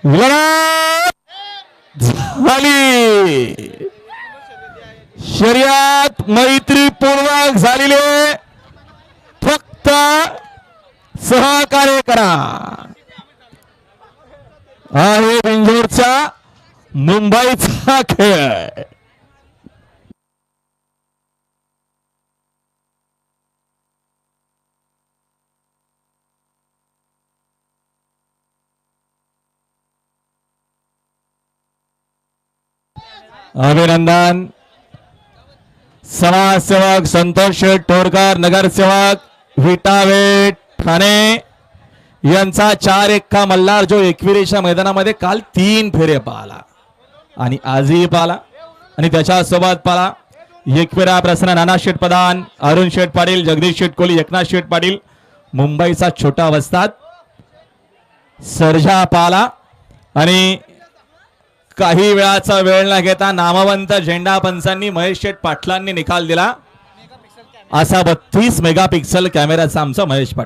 लढत झाली. शर्यत मैत्रीपूर्वक झालेली आहे. फक्त सहकार्य करा. आहे बिंजोरचा मुंबईचा खेळ. अभिनंदन. समाजसेवक संतोष शेठ टोरकर, नगरसेवक विटावेट ठाणे यांचा 4-1 मल्हार जो एकविरेच्या मैदानामध्ये काल 3 फेरे पाहला आणि आजही पाहला आणि त्याच्यासोबत पाहला एकविरा प्रसन्न नाना शेठ प्रधान, अरुण शेठ पाटील, जगदीश शेठ कोहली, एकनाथ शेठ पाटील, मुंबईचा छोटा वस्ताद सर्जा पाहला आणि काही वेळाचा वेळ न घेता नामवंत झेंडा पंचांनी महेश शेठ पाटलांनी निकाल दिला. असा 32 मेगापिक्सल कॅमेराचा आमचा महेश पाटील.